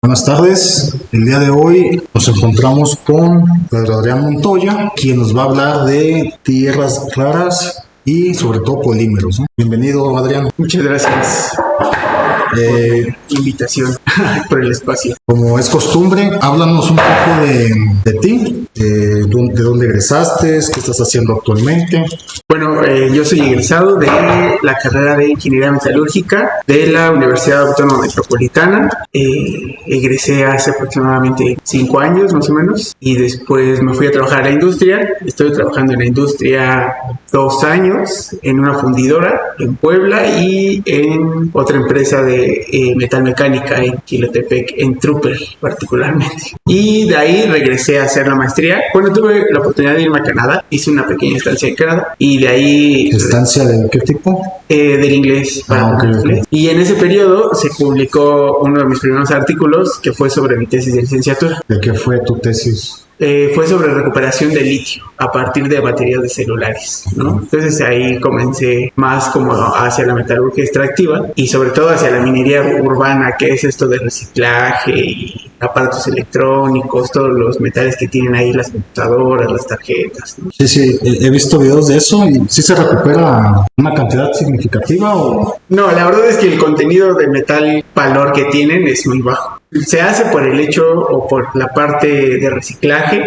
Buenas tardes, el día de hoy nos encontramos con Pedro Adrián Montoya, quien nos va a hablar de tierras raras y sobre todo polímeros, ¿no? Bienvenido, Adrián. Muchas gracias por invitación por el espacio. Como es costumbre, háblanos un poco de ti, de dónde egresaste, qué estás haciendo actualmente. Bueno, yo soy egresado de la carrera de Ingeniería Metalúrgica de la Universidad Autónoma Metropolitana. Egresé hace aproximadamente 5 años más o menos y después me fui a trabajar a la industria. Estoy trabajando en la industria 2 años en una fundidora en Puebla y en otra empresa de metalmecánica en Quilotepec, en Trooper particularmente. Y de ahí regresé a hacer la maestría. Bueno, tuve la oportunidad de irme a Canadá, hice una pequeña estancia en Canadá y de ahí... ¿Estancia de qué tipo? Del inglés. Okay. Y en ese periodo se publicó uno de mis primeros artículos que fue sobre mi tesis de licenciatura. ¿De qué fue tu tesis? Fue sobre recuperación de litio a partir de baterías de celulares, ¿no? Entonces ahí comencé más como hacia la metalurgia extractiva y sobre todo hacia la minería urbana, que es esto de reciclaje y aparatos electrónicos, todos los metales que tienen ahí las computadoras, las tarjetas, ¿no? Sí, he visto videos de eso y ¿sí se recupera una cantidad significativa o...? No, la verdad es que el contenido de metal valor que tienen es muy bajo. Se hace por el hecho o por la parte de reciclaje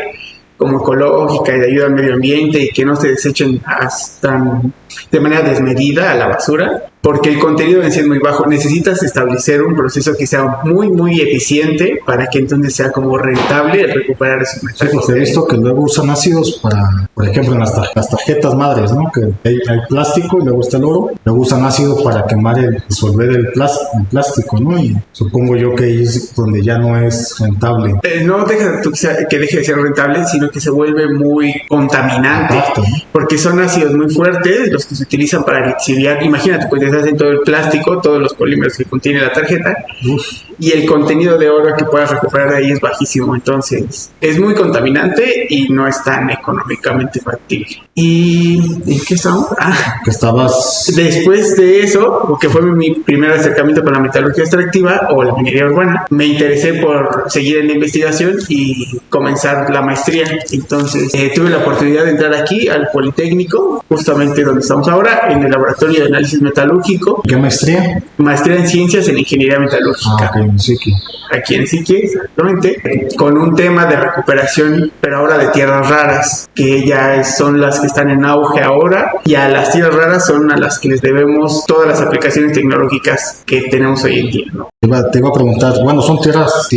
como ecológica y de ayuda al medio ambiente y que no se desechen hasta de manera desmedida a la basura, porque el contenido en sí es muy bajo. Necesitas establecer un proceso que sea muy eficiente para que entonces sea como rentable recuperar esos metales. Sí, porque he visto que luego usan ácidos para, por ejemplo, en las tarjetas madres, ¿no? Que hay plástico y luego está el oro. Luego usan ácido para disolver el plástico, ¿no? Y supongo yo que ahí es donde ya no es rentable. No deja que deje de ser rentable, sino que se vuelve muy contaminante. Exacto, ¿no? Porque son ácidos muy fuertes los que se utilizan para lixiviar. Imagínate, pues hacen todo el plástico, todos los polímeros que contiene la tarjeta. Y el contenido de oro que puedas recuperar de ahí es bajísimo, entonces es muy contaminante y no es tan económicamente factible. ¿Y en qué estamos? Que estabas... Después de eso, que fue mi primer acercamiento con la metalurgia extractiva o la minería urbana, me interesé por seguir en la investigación y comenzar la maestría. Entonces tuve la oportunidad de entrar aquí al Politécnico, justamente donde estamos ahora, en el laboratorio de análisis metalúrgico. ¿Qué maestría? Maestría en ciencias en ingeniería metalúrgica. Ok, en Siqui. Aquí en Siqui, exactamente, con un tema de recuperación, pero ahora de tierras raras, que ya son las que están en auge ahora, y a las tierras raras son a las que les debemos todas las aplicaciones tecnológicas que tenemos hoy en día, ¿no? Te iba a preguntar, bueno, son tierras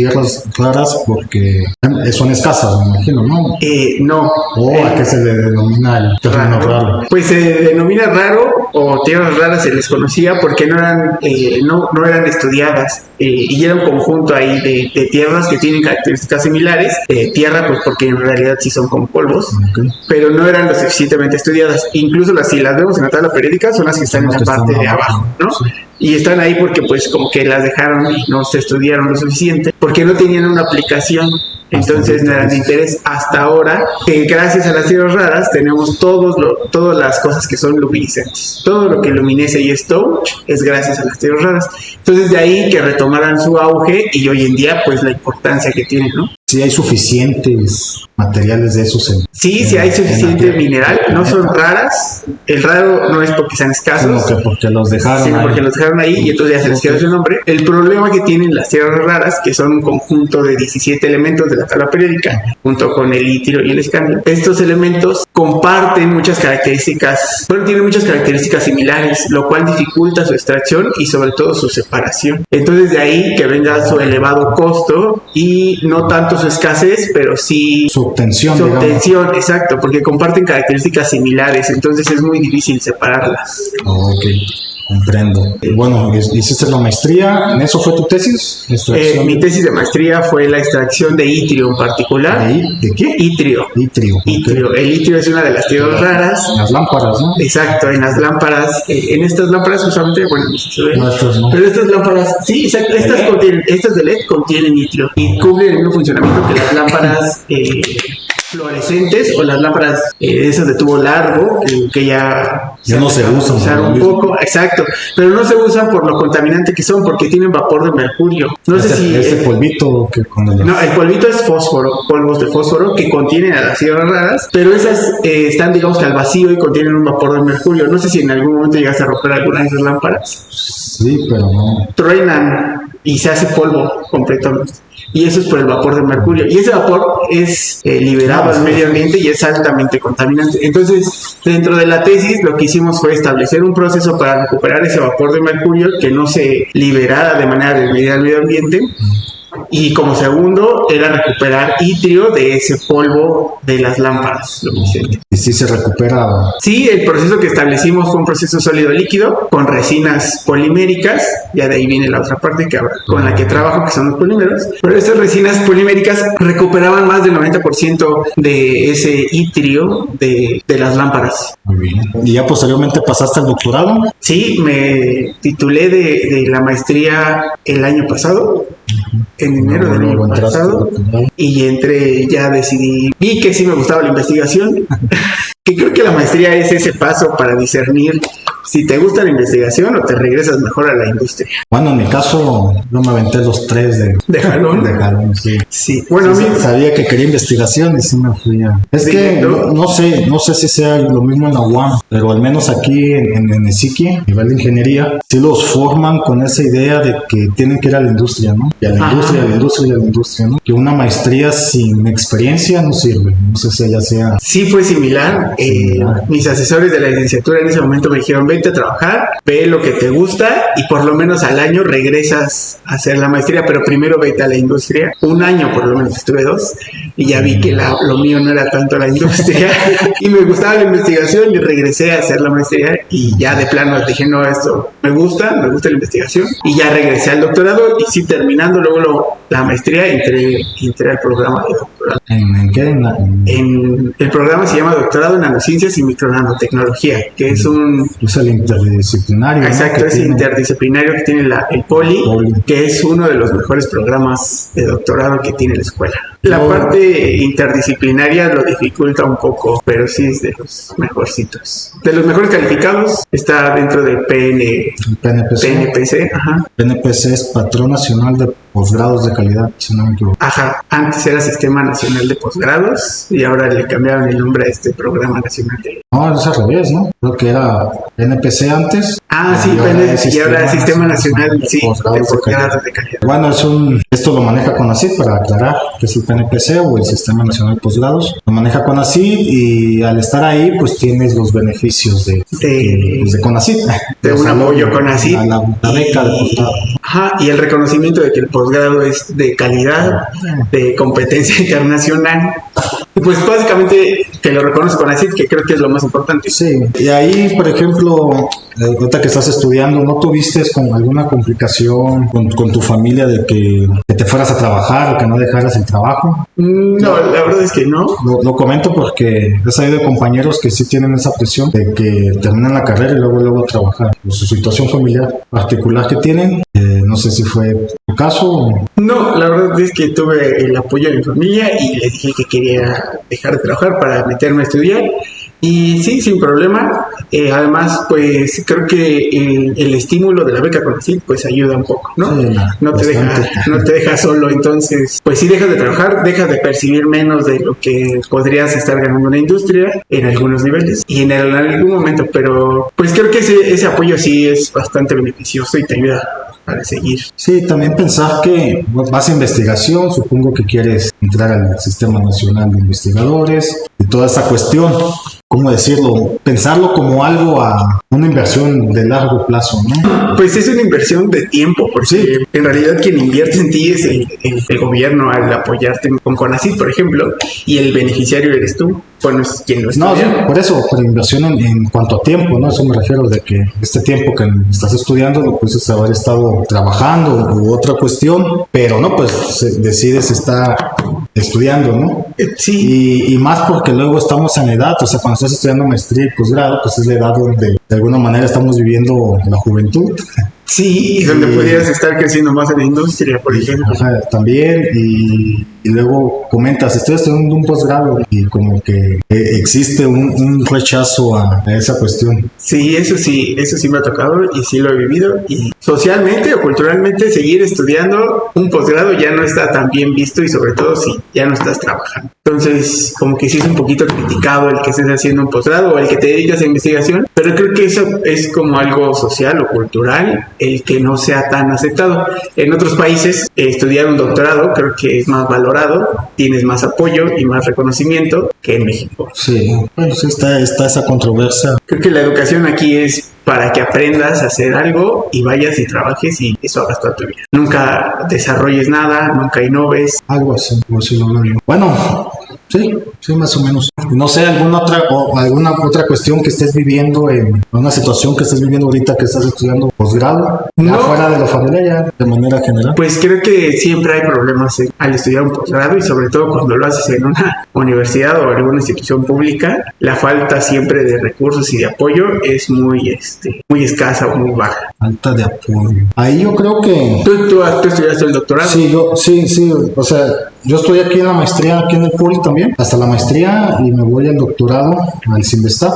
raras porque son escasas, me imagino, ¿no? No. ¿O a qué se le denomina el terreno raro? Pues se denomina raro o tierras raras, se les conocía porque no eran estudiadas y era un conjunto ahí de tierras que tienen características similares. Tierra, pues porque en realidad sí son como polvos, okay, pero no eran lo suficientemente estudiadas. Incluso si las vemos en la tabla periódica son las que están en la parte de abajo, ¿no? Sí. Y están ahí porque pues como que las dejaron y no se estudiaron lo suficiente porque no tenían una aplicación. Entonces no eran de interés hasta ahora, que gracias a las tierras raras tenemos todas las cosas que son luminiscentes. Todo lo que luminece y es touch es gracias a las tierras raras. Entonces de ahí que retomaran su auge y hoy en día pues la importancia que tienen, ¿no? Sí hay suficientes materiales de esos. Sí hay suficiente mineral, no son raras. El raro no es porque sean escasos, sino porque los dejaron ahí y entonces ya se les quedó su nombre. El problema que tienen las tierras raras, que son un conjunto de 17 elementos de la tabla periódica, junto con el itrio y el escandio, estos elementos comparten muchas características, tienen muchas características similares, lo cual dificulta su extracción y sobre todo su separación. Entonces de ahí que venga su elevado costo y no tanto su escasez, pero sí su obtención, exacto, porque comparten características similares, entonces es muy difícil separarlas. Ok, comprendo. Bueno, hiciste la maestría, ¿en eso fue tu tesis? Mi tesis de maestría fue la extracción de itrio en particular. ¿De qué? Itrio. Okay. El itrio es una de las tierras raras. En las lámparas, ¿no? Exacto, en las lámparas. En estas lámparas usualmente, ¿no? Pero estas lámparas, sí, exacto, estas de LED contienen itrio y cumplen el mismo funcionamiento que las lámparas fluorescentes o las lámparas esas de tubo largo, que ya no se usan usar un poco, exacto, pero no se usan por lo contaminante que son, porque tienen vapor de mercurio. No sé si ese polvito que con no, el polvito es fósforo, polvos de fósforo que contienen a las tierras raras, pero esas están, digamos que al vacío y contienen un vapor de mercurio. No sé si en algún momento llegaste a romper alguna de esas lámparas. Sí, pero no. Truenan y se hace polvo completamente. Y eso es por el vapor de mercurio. Y ese vapor es liberado al medio ambiente y es altamente contaminante. Entonces, dentro de la tesis, lo que hicimos fue establecer un proceso para recuperar ese vapor de mercurio que no se liberara de manera desmedida al medio ambiente. Y como segundo, era recuperar itrio de ese polvo de las lámparas luminiscentes. ¿Y si se recupera? Sí, el proceso que establecimos fue un proceso sólido-líquido con resinas poliméricas. Ya de ahí viene la otra parte con la que trabajo, que son los polímeros. Pero esas resinas poliméricas recuperaban más del 90% de ese itrio de las lámparas. Muy bien. ¿Y ya posteriormente pasaste al doctorado? Sí, me titulé de la maestría el año pasado. En enero del año pasado, y ya vi que sí me gustaba la investigación, que creo que la maestría es ese paso para discernir si te gusta la investigación o te regresas mejor a la industria. Bueno, en mi caso, yo me aventé los 3 de jalón. De jalón, sí. Sí, bueno, sí, sabía que quería investigación y sí me fui a... Es sí, que no sé si sea lo mismo en la UAM, pero al menos aquí en ESICI, a nivel de ingeniería, sí los forman con esa idea de que tienen que ir a la industria, ¿no? Y a la industria, a la industria, a la industria, ¿no? Que una maestría sin experiencia no sirve. No sé si allá sea... Sí, fue similar. Mis asesores de la licenciatura en ese momento me dijeron, vente a trabajar, ve lo que te gusta y por lo menos al año regresas a hacer la maestría, pero primero vete a la industria. Un año por lo menos, estuve 2 y ya vi que lo mío no era tanto la industria y me gustaba la investigación y regresé a hacer la maestría y ya de plano dije, no, esto me gusta la investigación y ya regresé al doctorado y sí, terminando luego la maestría entré al programa de doctorado. ¿En qué? El programa se llama Doctorado en Nanociencias y Micronanotecnología, que es el interdisciplinario. Exacto, ¿no? es interdisciplinario que tiene el Poli, que es uno de los mejores programas de doctorado que tiene la escuela. La parte interdisciplinaria lo dificulta un poco, pero sí es de los mejorcitos. De los mejores calificados está dentro del PNPC. Ajá. PNPC es Patrón Nacional de Posgrados de Calidad, si no me equivoco. Ajá, antes era Sistema Nacional de Posgrados y ahora le cambiaron el nombre a este Programa Nacional de... No, es al revés, ¿no? Creo que era PNPC antes. Sí, PNPC y ahora Sistema Nacional de Posgrados de Calidad. Bueno, esto lo maneja CONACYT, para aclarar, que es el PNPC o el Sistema Nacional de Posgrados. Lo maneja CONACYT y al estar ahí, pues tienes los beneficios de CONACYT. De un apoyo CONACYT. La beca de posgrado. Ajá, y el reconocimiento de que el posgrado es de calidad, de competencia internacional. Pues básicamente que lo reconoce CONACYT, que creo que es lo más importante. Sí, y ahí, por ejemplo, ahorita que estás estudiando, ¿no tuviste con alguna complicación con tu familia de que te fueras a trabajar o que no dejaras el trabajo? No, la verdad es que no. Lo comento porque he sabido de compañeros que sí tienen esa presión de que terminan la carrera y luego trabajar. Por su situación familiar particular que tienen, no sé si fue tu caso o... No, la verdad es que tuve el apoyo de mi familia y les dije que quería dejar de trabajar para meterme a estudiar. Y sí, sin problema. Además, pues creo que el estímulo de la beca CONACYT pues ayuda un poco, ¿no? Sí, no te deja solo. Entonces, pues si dejas de trabajar, dejas de percibir menos de lo que podrías estar ganando en la industria en algunos niveles y en algún momento. Pero pues creo que ese apoyo sí es bastante beneficioso y te ayuda para seguir. Sí, también pensar que vas a investigación, supongo que quieres entrar al Sistema Nacional de Investigadores y toda esa cuestión, ¿cómo decirlo? Pensarlo como algo a una inversión de largo plazo, ¿no? Pues es una inversión de tiempo, porque en realidad quien invierte en ti es el gobierno al apoyarte con CONACYT, por ejemplo, y el beneficiario eres tú. Bueno, es quien lo estudia. No, sí, por eso, por inversión en cuanto a tiempo, ¿no? Eso me refiero de que este tiempo que estás estudiando lo puedes haber estado trabajando u otra cuestión, pero no, pues decides estar estudiando, ¿no? Sí. Y más porque luego estamos en edad, o sea, cuando estás estudiando maestría y posgrado, pues es la edad donde de alguna manera estamos viviendo la juventud. Sí, y donde pudieras estar creciendo más en la industria, por ejemplo. Ajá, también, y y luego comentas, estoy estudiando un posgrado, y como que existe un rechazo a esa cuestión. Sí, eso sí me ha tocado y sí lo he vivido. Y socialmente o culturalmente seguir estudiando un posgrado ya no está tan bien visto, y sobre todo si ya no estás trabajando. Entonces, como que sí es un poquito criticado el que estés haciendo un posgrado o el que te dedicas a investigación, pero creo que eso es como algo social o cultural, el que no sea tan aceptado. En otros países, estudiar un doctorado creo que es más valorado, tienes más apoyo y más reconocimiento que en México. Sí, bueno, sí está esa controversia. Creo que la educación aquí es para que aprendas a hacer algo y vayas y trabajes y eso hagas toda tu vida. Nunca desarrolles nada, nunca innoves. Algo así lo veo yo. Bueno, sí, más o menos. No sé, alguna otra cuestión que estés viviendo, una situación que estés viviendo ahorita que estás estudiando posgrado, no, fuera de la familia, ya de manera general. Pues creo que siempre hay problemas al estudiar un posgrado, y sobre todo cuando lo haces en una universidad o alguna institución pública, la falta siempre de recursos y de apoyo es muy escasa o muy baja. Falta de apoyo. Ahí yo creo que... ¿Tú estudiaste el doctorado? Sí, o sea, yo estoy aquí en la maestría, aquí en el Poli también, hasta la maestría, y me voy al doctorado, al CINVESTAP,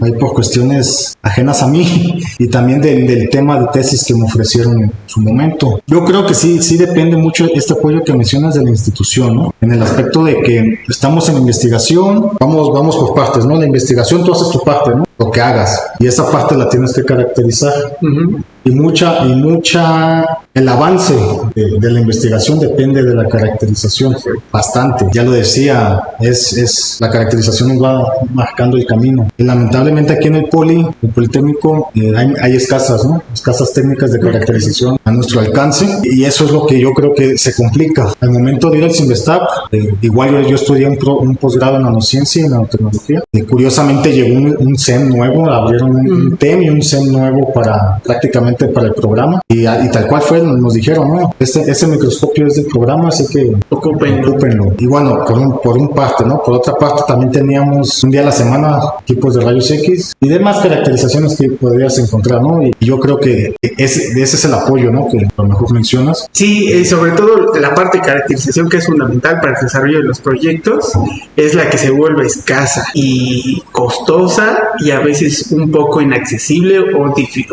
ahí por cuestiones ajenas a mí, y también del tema de tesis que me ofrecieron en su momento. Yo creo que sí depende mucho este apoyo que mencionas de la institución, ¿no? En el aspecto de que estamos en investigación, vamos por partes, ¿no? La investigación, tú haces tu parte, ¿no? Lo que hagas, y esa parte la tienes que caracterizar. Y el avance de la investigación depende de la caracterización, bastante. Ya lo decía, la caracterización nos va marcando el camino. Y lamentablemente aquí en el Politécnico, hay escasas técnicas de caracterización a nuestro alcance, y eso es lo que yo creo que se complica. Al momento de ir al CINVESTAP, igual yo estudié un posgrado en nanociencia y nanotecnología, y curiosamente llegó un CEM nuevo, abrieron un TEM y un CEM nuevo prácticamente para el programa, y tal cual fue, nos dijeron, ¿no? Ese microscopio es del programa, así que ocúpenlo. Y bueno, por un parte, ¿no? Por otra parte, también teníamos un día a la semana equipos de rayos X y demás caracterizaciones que podrías encontrar, ¿no? Y yo creo que ese es el apoyo, ¿no? Que a lo mejor mencionas. Sí, sobre todo la parte de caracterización, que es fundamental para el desarrollo de los proyectos, es la que se vuelve escasa y costosa, y a veces un poco inaccesible,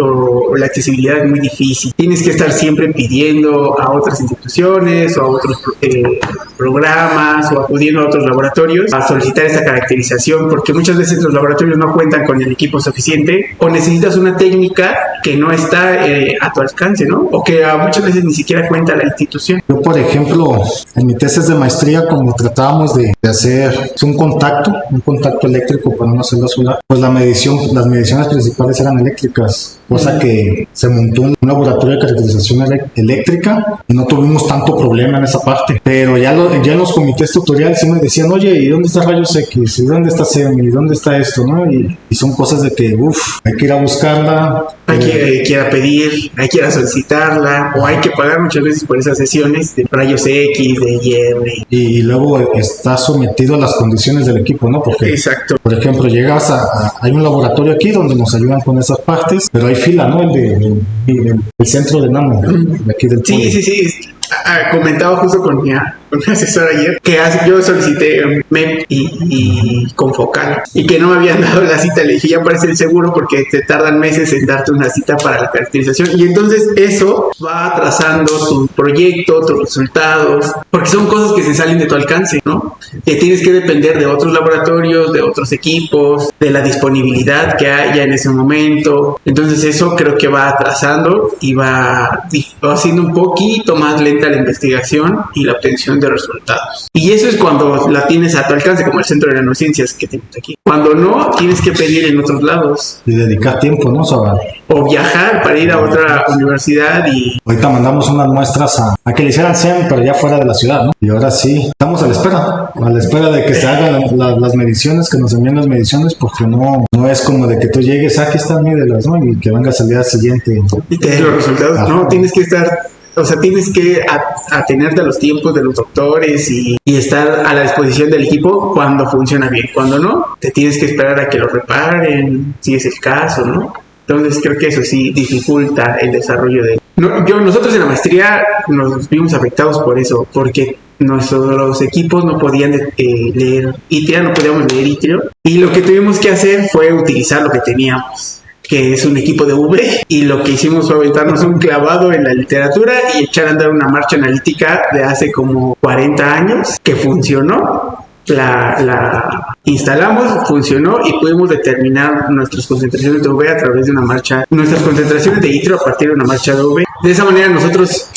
o la accesibilidad es muy difícil. Tienes que estar siempre pidiendo a otras instituciones o a otros programas o acudiendo a otros laboratorios a solicitar esa caracterización, porque muchas veces los laboratorios no cuentan con el equipo suficiente, o necesitas una técnica que no está a tu alcance, ¿no? O que muchas veces ni siquiera cuenta la institución. Yo, por ejemplo, en mi tesis de maestría, como tratábamos de hacer un contacto eléctrico para una celda solar, pues las mediciones principales eran eléctricas, cosa que se montó un laboratorio de caracterización eléctrica y no tuvimos tanto problema en esa parte. Pero ya en los comités tutoriales sí me decían, oye, ¿y dónde está rayos X? ¿Y dónde está SEM? ¿Y dónde está esto? ¿No? Y son cosas de que, hay que ir a buscarla. Hay que ir a pedir, hay que ir a solicitarla, o hay que pagar muchas veces por esas sesiones de rayos X, de hierro. Y luego está sometido a las condiciones del equipo, ¿no? Porque, exacto. Por ejemplo, llegas hay un laboratorio aquí donde nos ayudan con esas partes, pero hay fila, ¿no? El centro de nano, de aquí del Poli. Sí. Comentaba justo con mi asesor ayer que yo solicité MEP y Confocal, y que no me habían dado la cita. Le dije, ya parece el seguro, porque te tardan meses en darte una cita para la caracterización, y entonces eso va atrasando tu proyecto, tus resultados, porque son cosas que se salen de tu alcance, ¿no? Que tienes que depender de otros laboratorios, de otros equipos, de la disponibilidad que haya en ese momento. Entonces eso creo que va atrasando y va haciendo un poquito más lenta la investigación y la obtención de resultados. Y eso es cuando la tienes a tu alcance, como el Centro de Nanociencias que tenemos aquí. Cuando no, tienes que pedir en otros lados. Y dedicar tiempo, ¿no? O viajar para ir a otra universidad. Y ahorita mandamos unas muestras a que le hicieran SEM, pero ya fuera de la ciudad, ¿no? Y ahora sí, estamos a la espera de que se hagan las mediciones, que nos envíen las mediciones, porque no es como de que tú llegues, aquí están, mídelas, ¿no? Y que vengas al día siguiente y te den los resultados. Ajá. No, tienes que estar... O sea, tienes que atenerte a los tiempos de los doctores y estar a la disposición del equipo cuando funciona bien. Cuando no, te tienes que esperar a que lo reparen, si es el caso, ¿no? Entonces creo que eso sí dificulta el desarrollo Nosotros en la maestría nos vimos afectados por eso, porque nuestros equipos no podían leer ITRIA, no podíamos leer ITRIO, y lo que tuvimos que hacer fue utilizar lo que teníamos, que es un equipo de V, y lo que hicimos fue aventarnos un clavado en la literatura y echar a andar una marcha analítica de hace como 40 años, que funcionó. La instalamos, funcionó y pudimos determinar nuestras concentraciones de V a través de una marcha, nuestras concentraciones de ITRIO a partir de una marcha de V. De esa manera nosotros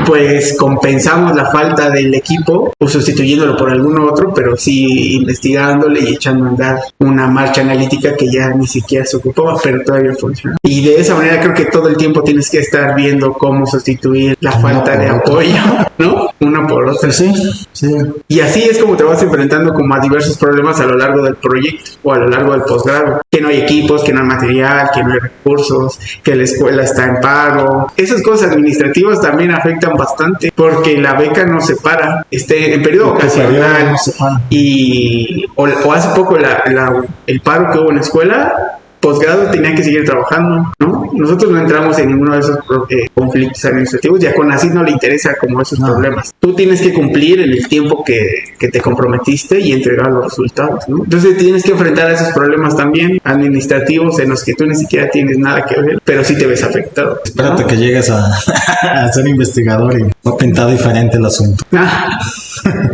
pues compensamos la falta del equipo o sustituyéndolo por alguno otro, pero sí investigándole y echando a andar una marcha analítica que ya ni siquiera se ocupaba, pero todavía funciona. Y de esa manera creo que todo el tiempo tienes que estar viendo cómo sustituir la falta de apoyo, ¿no? Una por otra. Sí, sí. Y así es como te vas enfrentando como a diversos problemas a lo largo del proyecto o a lo largo del posgrado. Que no hay equipos, que no hay material, que no hay recursos, que la escuela está en paro. Esas cosas administrativas también afectan bastante porque la beca no se para, en periodo ocasional y o hace poco el paro que hubo en la escuela, posgrado tenía que seguir trabajando, ¿no? Nosotros no entramos en ninguno de esos conflictos administrativos, ya con CONACYT no le interesa como esos problemas. Tú tienes que cumplir en el tiempo que te comprometiste y entregar los resultados, ¿no? Entonces tienes que enfrentar a esos problemas también administrativos en los que tú ni siquiera tienes nada que ver, pero sí te ves afectado. Espérate que llegues a ser investigador y va a pintar diferente el asunto.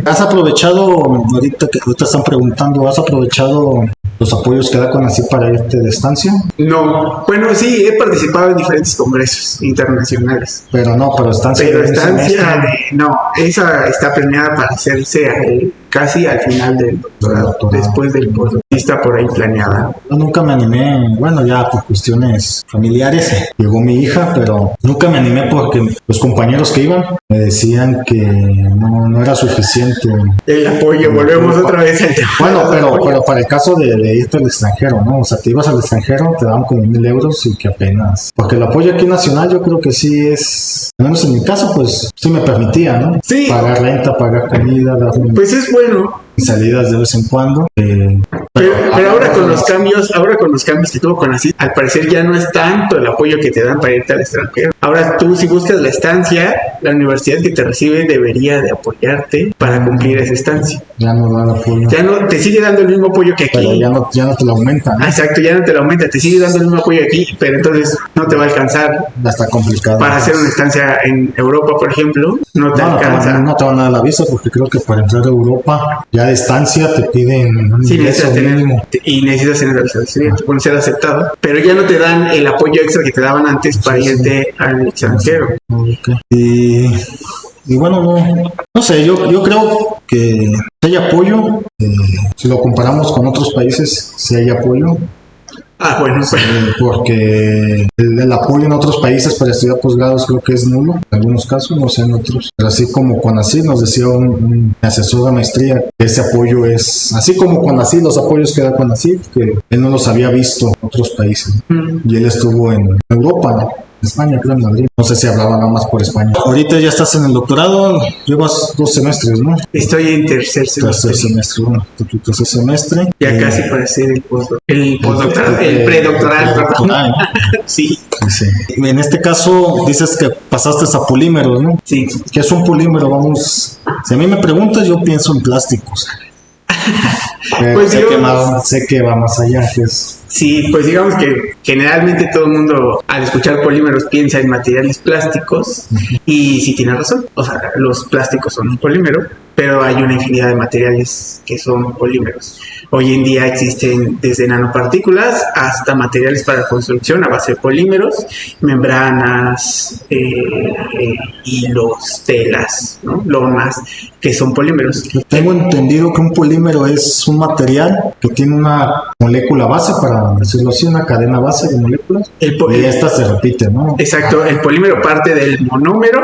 ¿Has aprovechado, ahorita están preguntando, has aprovechado los apoyos que da CONACYT para irte de estancia? No, bueno, sí, he participado en diferentes congresos internacionales. Pero estancia. Pero estancia, no, esa está planeada para hacerse casi al final del doctorado, después del postdoctorado. Está por ahí planeada. Yo nunca me animé, bueno, ya por cuestiones familiares, llegó mi hija, pero nunca me animé porque los compañeros que iban me decían que no era suficiente. El apoyo, volvemos otra vez al tema. Bueno, pero para el caso de irte al extranjero, ¿no? O sea, te ibas al extranjero, te daban como 1,000 euros y que apenas. Porque el apoyo aquí nacional yo creo que sí es, al menos en mi caso, pues sí me permitía, ¿no? Sí. Pagar renta, pagar comida, pues es bueno. Salidas de vez en cuando. Pero ahora con los cambios que tuvo CONACYT, al parecer ya no es tanto el apoyo que te dan para irte al extranjero. Ahora tú, si buscas la estancia, la universidad que te recibe debería de apoyarte para cumplir esa estancia. Ya no da el apoyo. Ya no te sigue dando el mismo apoyo que aquí. Pero ya no te lo aumenta, ¿no? Exacto, ya no te lo aumenta, te sigue dando el mismo apoyo aquí, pero entonces no te va a alcanzar. Ya está complicado. Para hacer una estancia en Europa, por ejemplo, no te alcanza. No te van a dar la visa porque creo que para entrar a Europa ya de estancia te piden un ingreso mínimo. Y necesitas tener la visa de estudiante, pueden ser aceptado, pero ya no te dan el apoyo extra que te daban antes para irte al extranjero. Okay. Y bueno, no sé, yo creo que si hay apoyo, si lo comparamos con otros países, si hay apoyo. Bueno, porque el apoyo en otros países para estudiar posgrados creo que es nulo, en algunos casos, no sé en otros. Pero así como CONACYT, nos decía un asesor de maestría, que ese apoyo es, así como CONACYT, los apoyos que da CONACYT, que él no los había visto en otros países. Y él estuvo en Europa, ¿no? España, creo, en Madrid. No sé si hablaba nada más por España. Ahorita ya estás en el doctorado, llevas 2 semestres, ¿no? Estoy en tercer semestre. Bueno, tu tercer semestre. Ya casi para hacer el postdoctoral, el predoctoral, perdón. Sí. En este caso, dices que pasaste a polímeros, ¿no? Sí. ¿Qué es un polímero? Vamos, si a mí me preguntas, yo pienso en plásticos. Pues sé que va más allá, que es... Sí, pues digamos que generalmente todo el mundo al escuchar polímeros piensa en materiales plásticos y sí tiene razón, o sea, los plásticos son un polímero, pero hay una infinidad de materiales que son polímeros. Hoy en día existen desde nanopartículas hasta materiales para construcción a base de polímeros, membranas, hilos, telas, ¿no? Lonas, que son polímeros. Tengo entendido que un polímero es un material que tiene una molécula base, para decirlo así, una cadena base de moléculas, y esta se repite, ¿no? Exacto, el polímero parte del monómero,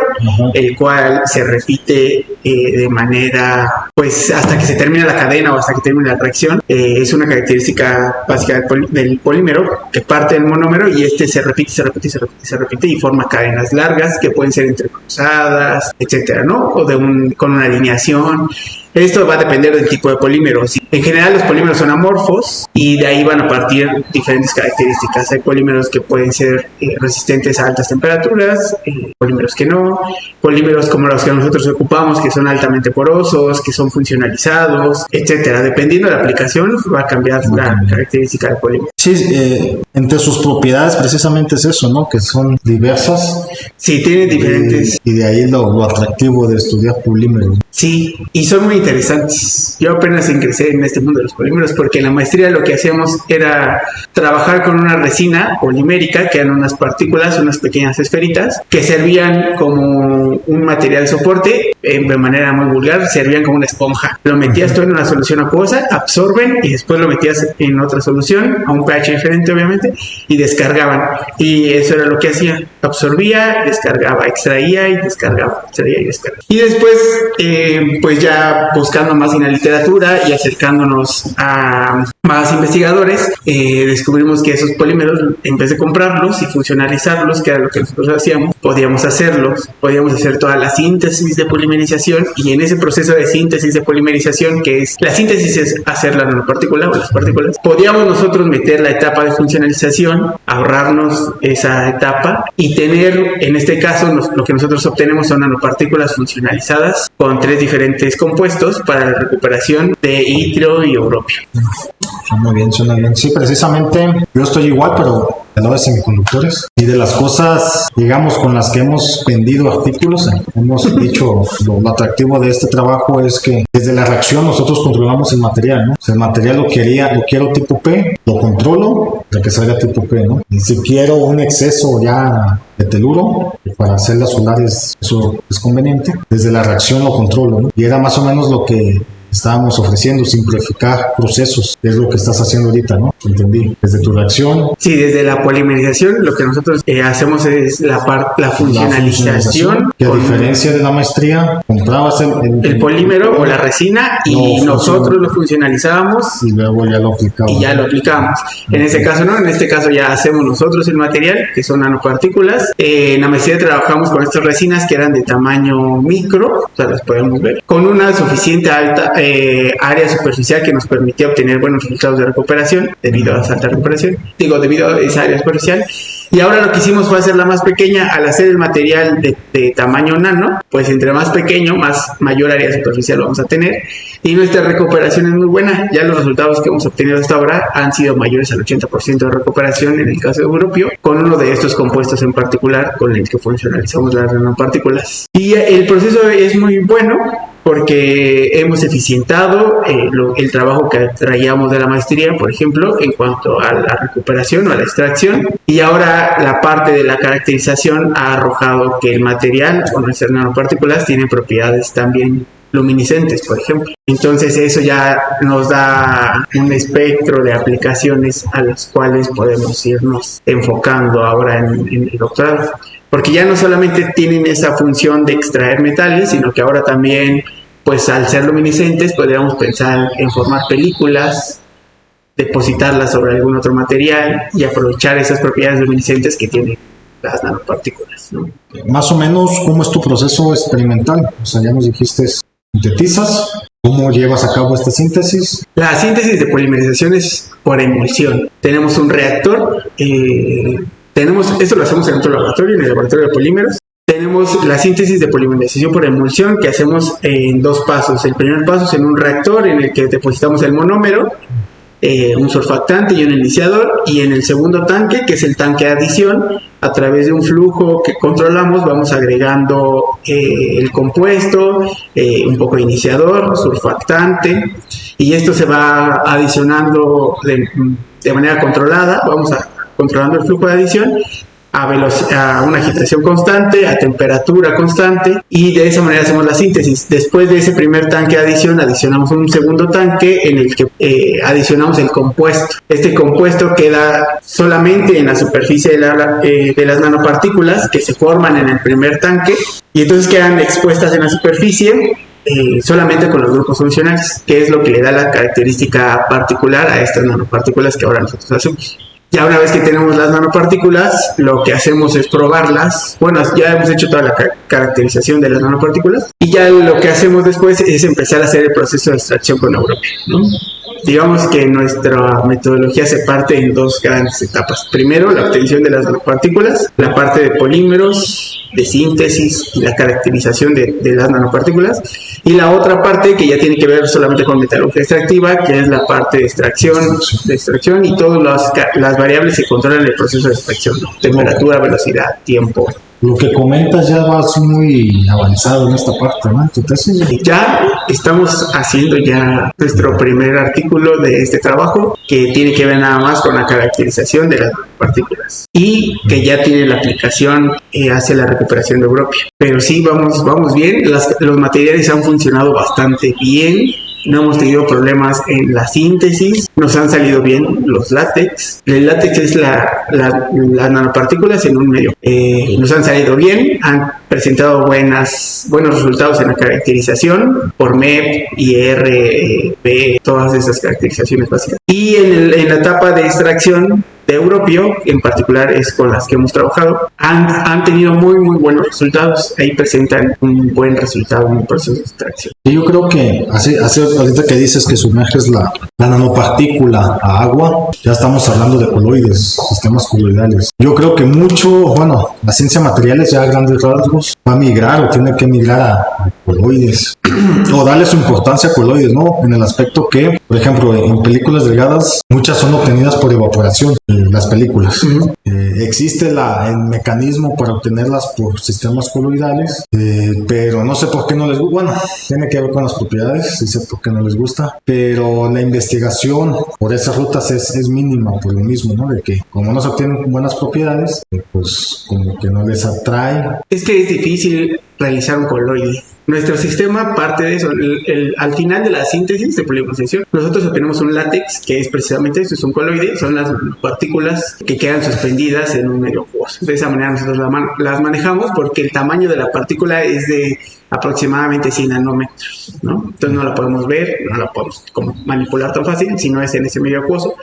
el cual se repite de manera, pues hasta que se termina la cadena o hasta que termina la reacción. Es una característica básica del polímero, que parte del monómero y se repite y forma cadenas largas que pueden ser entrecruzadas, etcétera, ¿no? O con una alineación. Esto va a depender del tipo de polímero. ¿Sí? En general los polímeros son amorfos y de ahí van a partir diferentes características. Hay polímeros que pueden ser resistentes a altas temperaturas, polímeros que no, polímeros como los que nosotros ocupamos que son altamente porosos, que son funcionalizados, etcétera. Dependiendo de la aplicación va a cambiar la característica del polímero. Sí, entre sus propiedades precisamente es eso, ¿no? Que son diversas. Sí, tienen diferentes. Y de ahí lo atractivo de estudiar polímeros. Sí, y son muy interesantes. Yo apenas ingresé en este mundo de los polímeros porque en la maestría lo que hacíamos era trabajar con una resina polimérica, que eran unas partículas, unas pequeñas esferitas, que servían como un material soporte, de manera muy vulgar, servían como una esponja. Lo metías todo en una solución acuosa, absorben y después lo metías en otra solución, a un pH diferente obviamente, y descargaban. Y eso era lo que hacía. Absorbía, descargaba, extraía y descargaba, extraía y descargaba. Y después, pues ya buscando más en la literatura y acercándonos a más investigadores, descubrimos que esos polímeros, en vez de comprarlos y funcionalizarlos, que era lo que nosotros hacíamos, podíamos hacerlos, podíamos hacer toda la síntesis de polimerización, y en ese proceso de síntesis de polimerización, que es la síntesis es hacer la nanopartícula o las partículas, podíamos nosotros meter la etapa de funcionalización, ahorrarnos esa etapa y tener, en este caso, lo que nosotros obtenemos son nanopartículas funcionalizadas con 3 diferentes compuestos para la recuperación de itrio y europio. Muy bien, suena bien. Sí, precisamente yo estoy igual, pero de lado de semiconductores. Y de las cosas, digamos, con las que hemos vendido artículos, hemos dicho, lo atractivo de este trabajo es que desde la reacción nosotros controlamos el material, ¿no? O sea, el material lo quiero tipo P, lo controlo para que salga tipo P, ¿no? Y si quiero un exceso ya de teluro, para hacer las solares, eso es conveniente. Desde la reacción lo controlo, ¿no? Y era más o menos lo que estábamos ofreciendo, simplificar procesos, es lo que estás haciendo ahorita, ¿no? Entendí, desde tu reacción. Sí, desde la polimerización lo que nosotros hacemos es la funcionalización. Que a diferencia de la maestría, comprabas el polímero o la resina y nosotros lo funcionalizábamos y luego ya lo aplicamos. Y ya lo aplicamos. En este caso no, en este caso ya hacemos nosotros el material, que son nanopartículas. En la maestría trabajamos con estas resinas que eran de tamaño micro, o sea, las podemos ver, con una suficiente alta área superficial que nos permitía obtener buenos resultados de recuperación debido a esa alta recuperación, debido a esa área superficial. Y ahora lo que hicimos fue hacerla más pequeña. Al hacer el material de tamaño nano, pues entre más pequeño, mayor área superficial vamos a tener, y nuestra recuperación es muy buena. Ya los resultados que hemos obtenido hasta ahora han sido mayores al 80% de recuperación en el caso de europio, con uno de estos compuestos en particular con el que funcionalizamos las nanopartículas. Y el proceso es muy bueno porque hemos eficientado el trabajo que traíamos de la maestría, por ejemplo, en cuanto a la recuperación o a la extracción, y ahora la parte de la caracterización ha arrojado que el material o nuestras nanopartículas tienen propiedades también luminiscentes, por ejemplo. Entonces eso ya nos da un espectro de aplicaciones a las cuales podemos irnos enfocando ahora en el doctorado, porque ya no solamente tienen esa función de extraer metales, sino que ahora también, pues al ser luminiscentes, podríamos pensar en formar películas, depositarlas sobre algún otro material y aprovechar esas propiedades luminiscentes que tienen las nanopartículas, ¿no? Más o menos, ¿cómo es tu proceso experimental? O sea, ya nos dijiste, sintetizas, ¿cómo llevas a cabo esta síntesis? La síntesis de polimerización es por emulsión. Tenemos un reactor, esto lo hacemos en otro laboratorio, en el laboratorio de polímeros. Tenemos la síntesis de polimerización por emulsión que hacemos en 2 pasos. El primer paso es en un reactor en el que depositamos el monómero, un surfactante y un iniciador, y en el segundo tanque, que es el tanque de adición, a través de un flujo que controlamos vamos agregando el compuesto, un poco de iniciador, surfactante, y esto se va adicionando de manera controlada. Vamos controlando el flujo de adición a una agitación constante, a temperatura constante, y de esa manera hacemos la síntesis. Después de ese primer tanque de adición, adicionamos un segundo tanque en el que adicionamos el compuesto. Este compuesto queda solamente en la superficie de las nanopartículas que se forman en el primer tanque, y entonces quedan expuestas en la superficie solamente con los grupos funcionales, que es lo que le da la característica particular a estas nanopartículas que ahora nosotros hacemos. Ya una vez que tenemos las nanopartículas, lo que hacemos es probarlas. Bueno, ya hemos hecho toda la caracterización de las nanopartículas y ya lo que hacemos después es empezar a hacer el proceso de extracción con Europia, ¿no? Digamos que nuestra metodología se parte en dos grandes etapas. Primero, la obtención de las nanopartículas, la parte de polímeros, de síntesis y la caracterización de las nanopartículas. Y la otra parte que ya tiene que ver solamente con metalurgia extractiva, que es la parte de extracción y todas las variables que controlan el proceso de extracción, ¿no? Temperatura, velocidad, tiempo. Lo que comentas ya vas muy avanzado en esta parte, ¿no? Entonces, ya estamos haciendo ya nuestro primer artículo de este trabajo, que tiene que ver nada más con la caracterización de las partículas y que ya tiene la aplicación hacia la recuperación de Europia. Pero sí, vamos bien, los materiales han funcionado bastante bien. No hemos tenido problemas en la síntesis, nos han salido bien los látex. El látex es las nanopartículas en un medio. Nos han salido bien, han presentado buenos resultados en la caracterización por MEP, IR, P, todas esas caracterizaciones básicas. Y en la etapa de extracción de Europio, en particular es con las que hemos trabajado, han tenido muy buenos resultados. Ahí presentan un buen resultado en el proceso de extracción. Yo creo que ahorita que dices que sumerges la nanopartícula a agua, ya estamos hablando de coloides, sistemas coloidales. Yo creo que la ciencia de materiales ya a grandes rasgos va a migrar o tiene que migrar a coloides o darle su importancia a coloides, ¿no? En el aspecto que, por ejemplo, en películas delgadas, muchas son obtenidas por evaporación, las películas. Existe el mecanismo para obtenerlas por sistemas coloidales, pero no sé por qué no les gusta. Bueno, tiene que ver con las propiedades, sí sé por qué no les gusta, pero la investigación por esas rutas es mínima por lo mismo, ¿no? De que como no se obtienen buenas propiedades, pues como que no les atrae. Es que es difícil realizar un coloide. Nuestro sistema parte de eso. Al final de la síntesis de polimerization, nosotros obtenemos un látex, que es precisamente eso, es un coloide, son las partículas que quedan suspendidas en un medio acuoso. De esa manera nosotros las manejamos porque el tamaño de la partícula es de aproximadamente 100 nanómetros, ¿no? Entonces no la podemos ver, no la podemos como manipular tan fácil si no es en ese medio acuoso.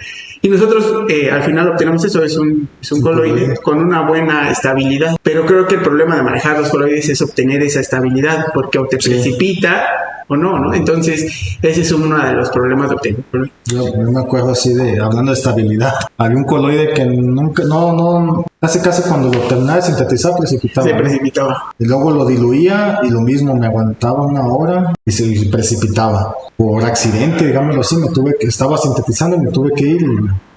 Y nosotros al final obtenemos eso, es un coloide con una buena estabilidad. Pero creo que el problema de manejar los coloides es obtener esa estabilidad, porque o te precipita o no. Entonces ese es uno de los problemas de obtener. Yo me acuerdo así hablando de estabilidad. Había un coloide que nunca, casi cuando lo terminaba de sintetizar precipitaba. Se precipitaba. Y luego lo diluía y lo mismo, me aguantaba una hora y se precipitaba. Por accidente, digámoslo así, estaba sintetizando y me tuve que ir y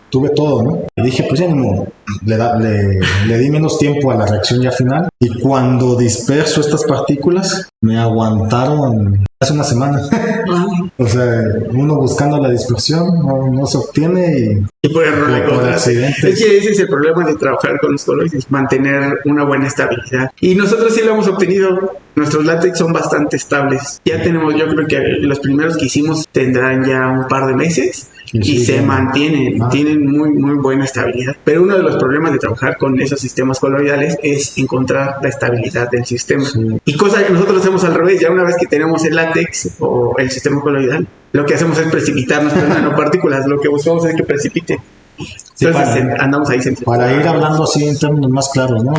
tuve todo, ¿no? Y dije, pues ya no, le di menos tiempo a la reacción ya final. Y cuando disperso estas partículas, me aguantaron hace una semana. O sea, uno buscando la dispersión no se obtiene y por error por accidente. Es que ese es el problema de trabajar con los coloides, mantener una buena estabilidad. Y nosotros sí lo hemos obtenido. Nuestros látex son bastante estables. Ya tenemos, yo creo que los primeros que hicimos tendrán ya un par de meses. Y se mantienen, tienen muy buena estabilidad. Pero uno de los problemas de trabajar con esos sistemas coloidales es encontrar la estabilidad del sistema. Sí. Y cosa que nosotros hacemos al revés, ya una vez que tenemos el látex o el sistema coloidal, lo que hacemos es precipitar nuestras nanopartículas, lo que buscamos es que precipite. Entonces andamos ahí centrados. Para ir hablando así en términos más claros, ¿no?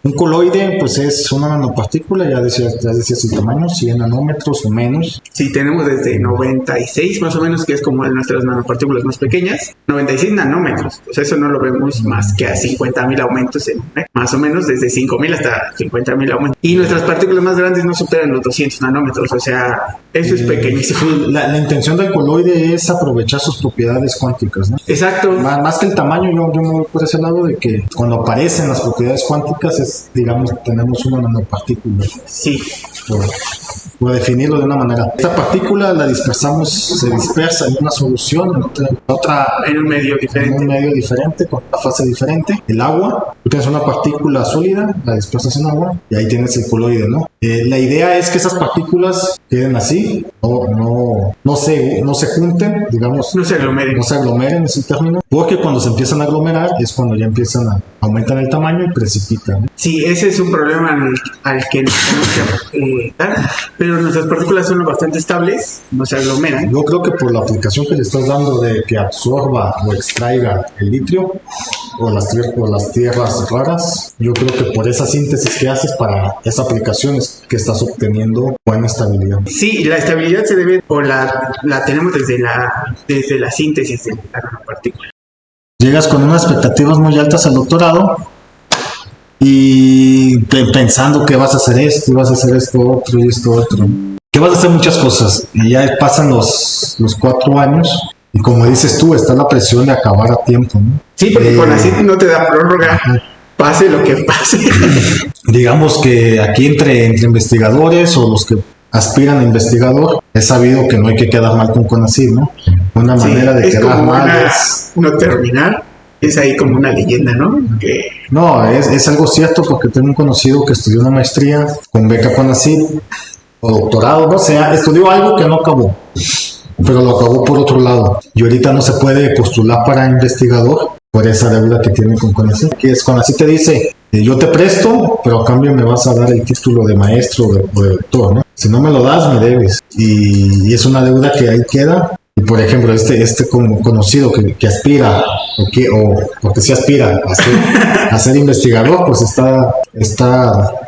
Un coloide, pues es una nanopartícula, ya decías el tamaño, 100 nanómetros o menos. Sí, tenemos desde 96 más o menos, que es como nuestras nanopartículas más pequeñas, 96 nanómetros. O sea, eso no lo vemos más que a 50,000 aumentos, más o menos desde 5,000 hasta 50,000 aumentos. Y nuestras partículas más grandes no superan los 200 nanómetros, o sea, eso es pequeñísimo. La intención del coloide es aprovechar sus propiedades cuánticas, ¿no? Exacto. Más que el tamaño, yo me voy por ese lado de que cuando aparecen las propiedades cuánticas digamos, tenemos una nanopartícula. Sí. Por definirlo de una manera. Esta partícula se dispersa en una solución, en un medio diferente, con una fase diferente. El agua, tú tienes una partícula sólida, la dispersas en agua y ahí tienes el coloide, ¿no? La idea es que esas partículas queden así, no se junten, digamos, No se aglomeren. no se aglomeren, es el término, porque cuando se empiezan a aglomerar es cuando ya empiezan a aumentar el tamaño y precipitan, ¿no? Sí, ese es un problema al que nos tenemos que dar, pero nuestras partículas son bastante estables, no se aglomeran. Yo creo que por la aplicación que le estás dando de que absorba o extraiga el litio o las tierras raras, yo creo que por esa síntesis que haces para esa aplicación es que estás obteniendo buena estabilidad. Sí, la estabilidad se debe, o la tenemos desde la síntesis de la nanopartícula. Llegas con unas expectativas muy altas al doctorado y pensando que vas a hacer esto, y vas a hacer esto otro y esto otro, que vas a hacer muchas cosas y ya pasan los 4 años y como dices tú, está la presión de acabar a tiempo, ¿no? Sí, porque con así no te da prórroga, pase lo que pase. Digamos que aquí entre investigadores o los que aspiran a investigador, es sabido que no hay que quedar mal con CONACYT, ¿no? Una manera de es quedar como mal es... no terminar, es ahí como una leyenda, ¿no? Que No, es algo cierto porque tengo un conocido que estudió una maestría con beca CONACYT o doctorado, no sé, estudió algo que no acabó, pero lo acabó por otro lado. Y ahorita no se puede postular para investigador por esa deuda que tiene con CONACYT. Que es CONACYT te dice, yo te presto, pero a cambio me vas a dar el título de maestro o de doctor, ¿no? Si no me lo das, me debes. Y es una deuda que ahí queda. Y por ejemplo, este como conocido que aspira, o porque sí aspira a ser investigador, pues está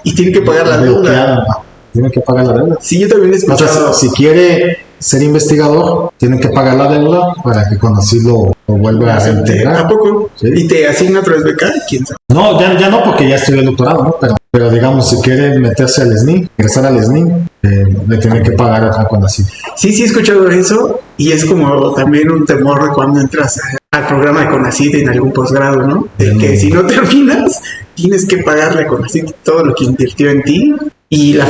y tiene que pagar la deuda. bloqueada. Tiene que pagar la deuda. Sí, yo también he escuchado. Entonces, si quiere ser investigador, tiene que pagar la deuda para que CONACYT lo vuelva a reintegrar. ¿A poco? Sí. ¿Y te asigna otra vez beca? ¿Quién sabe? No, ya no, porque ya estudió el doctorado, ¿no? Pero digamos, si quiere meterse al SNI, ingresar al SNI, le tiene que pagar a CONACYT. Sí, he escuchado eso y es como también un temor cuando entras al programa de CONACYT en algún posgrado, ¿no? De que si no terminas, tienes que pagarle a CONACYT todo lo que invirtió en ti y la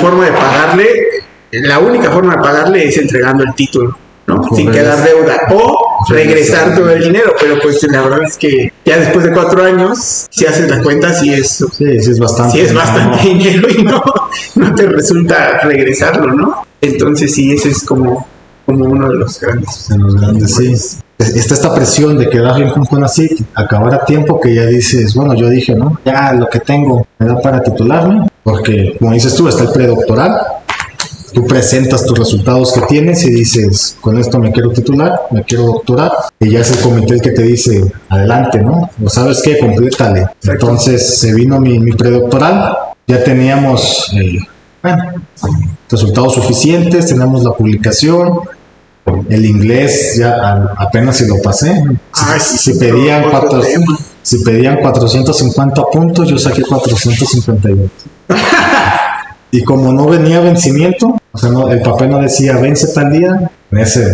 única forma de pagarle es entregando el título, ¿no? Correcto. Sin quedar deuda o regresar todo el dinero, pero pues la verdad es que ya después de 4 años, si haces la cuenta, sí es bastante. sí es bastante dinero y no te resulta regresarlo, ¿no? Entonces sí, ese es como uno de los grandes. De los grandes, sí. Está esta presión de quedar bien con CONACYT, acabar a tiempo que ya dices, bueno, yo dije, ¿no? Ya lo que tengo me da para titularme, porque como dices tú, está el predoctoral. Tú presentas tus resultados que tienes y dices, con esto me quiero titular, me quiero doctorar, y ya es el comité el que te dice, adelante, ¿no? O sabes qué, complétale. Entonces se vino mi predoctoral, ya teníamos, resultados suficientes, tenemos la publicación, el inglés ya apenas si lo pasé. Si pedían 450 puntos, yo saqué 458. Y como no venía vencimiento, o sea, el papel no decía vence tal día,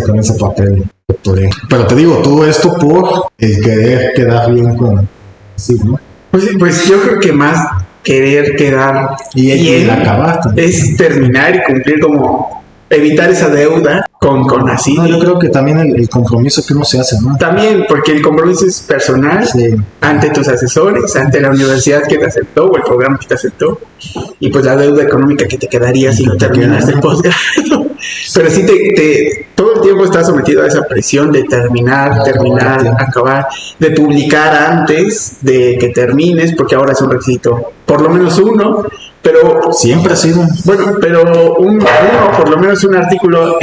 con ese papel doctoré. Pero te digo, todo esto por el querer quedar bien con sí, ¿no? Pues yo creo que más querer quedar y acabar también. Es terminar y cumplir, como evitar esa deuda con CONACYT. No, yo creo que también el compromiso que uno se hace, ¿no? También, porque el compromiso es personal, sí, ante tus asesores, ante la universidad que te aceptó o el programa que te aceptó, y pues la deuda económica que te quedaría si no terminas el posgrado. Pero sí todo el tiempo estás sometido a esa presión de terminar, acabar, de publicar antes de que termines, porque ahora es un requisito, por lo menos uno. Pero siempre ha sido. Bueno, pero uno, por lo menos un artículo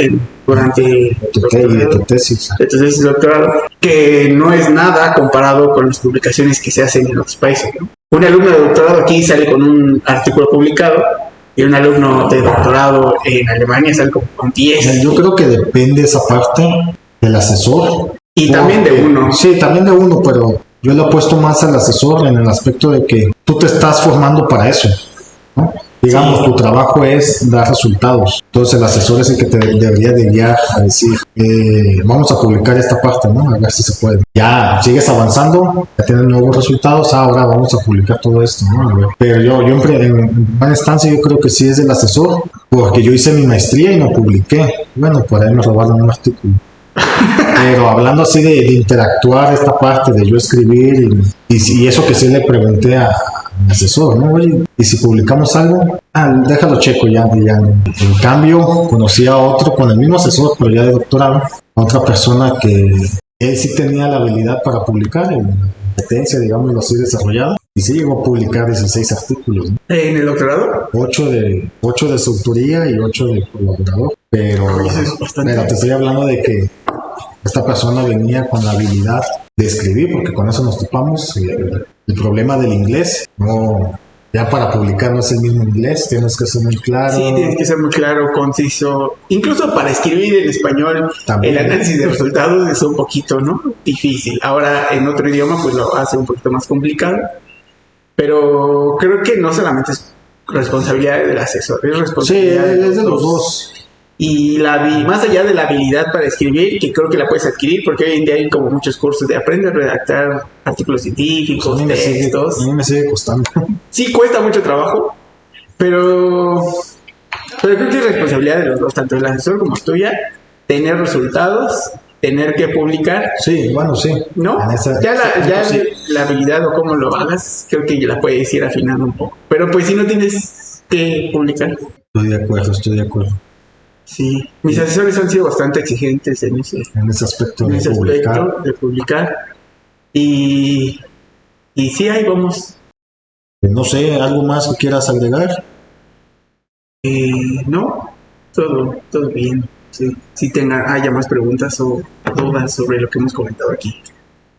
durante tu tesis. Entonces, doctorado, que no es nada comparado con las publicaciones que se hacen en otros países, ¿no? Un alumno de doctorado aquí sale con un artículo publicado y un alumno de doctorado en Alemania sale con 10. Yo creo que depende esa parte del asesor. Y también de uno. Sí, también de uno, pero yo le apuesto más al asesor en el aspecto de que tú te estás formando para eso, ¿no? Digamos, tu trabajo es dar resultados. Entonces el asesor es el que te debería de guiar a decir, vamos a publicar esta parte, ¿no? A ver si se puede. Ya sigues avanzando, ya tienes nuevos resultados, ahora vamos a publicar todo esto, ¿no? A ver. Pero yo en primera instancia yo creo que sí es del asesor, porque yo hice mi maestría y no publiqué. Bueno, por ahí me robaron un artículo. Pero hablando así de interactuar esta parte, de yo escribir y eso que sí le pregunté a mi asesor, ¿no? Oye, y si publicamos algo, déjalo checo ya. En cambio, conocí a otro con el mismo asesor, pero ya de doctorado, a otra persona que él sí tenía la habilidad para publicar, en la competencia, digámoslo así, desarrollada, y sí llegó a publicar 16 artículos, ¿no? ¿En el doctorado? 8 de su autoría y 8 de colaborador. Pero, Eso es bastante. pero te estoy hablando de que esta persona venía con la habilidad de escribir, porque con eso nos topamos. El problema del inglés, no, ya para publicar no es el mismo inglés, tienes que ser muy claro. Sí, tienes que ser muy claro, conciso. Incluso para escribir en español, También. el análisis de resultados es un poquito, ¿no? Difícil. Ahora, en otro idioma, pues lo hace un poquito más complicado. Pero creo que no solamente es responsabilidad del asesor, es Sí, responsabilidad es de los dos. Y más allá de la habilidad para escribir, que creo que la puedes adquirir, porque hoy en día hay como muchos cursos de aprender a redactar artículos científicos, A mí textos. me sigue costando. Sí cuesta mucho trabajo, pero creo que es responsabilidad de los dos, tanto del asesor como tuya, tener resultados, tener que publicar, Sí, bueno, sí. ¿no? Ya sí. la habilidad o cómo lo hagas, creo que la puedes ir afinando un poco. Pero pues si no tienes que publicar. Estoy de acuerdo. Sí, mis asesores han sido bastante exigentes en En ese aspecto en de ese publicar. aspecto de publicar. Y sí, ahí vamos. No sé, ¿algo más que quieras agregar? No, todo bien. Sí, si haya más preguntas o dudas sobre lo que hemos comentado aquí.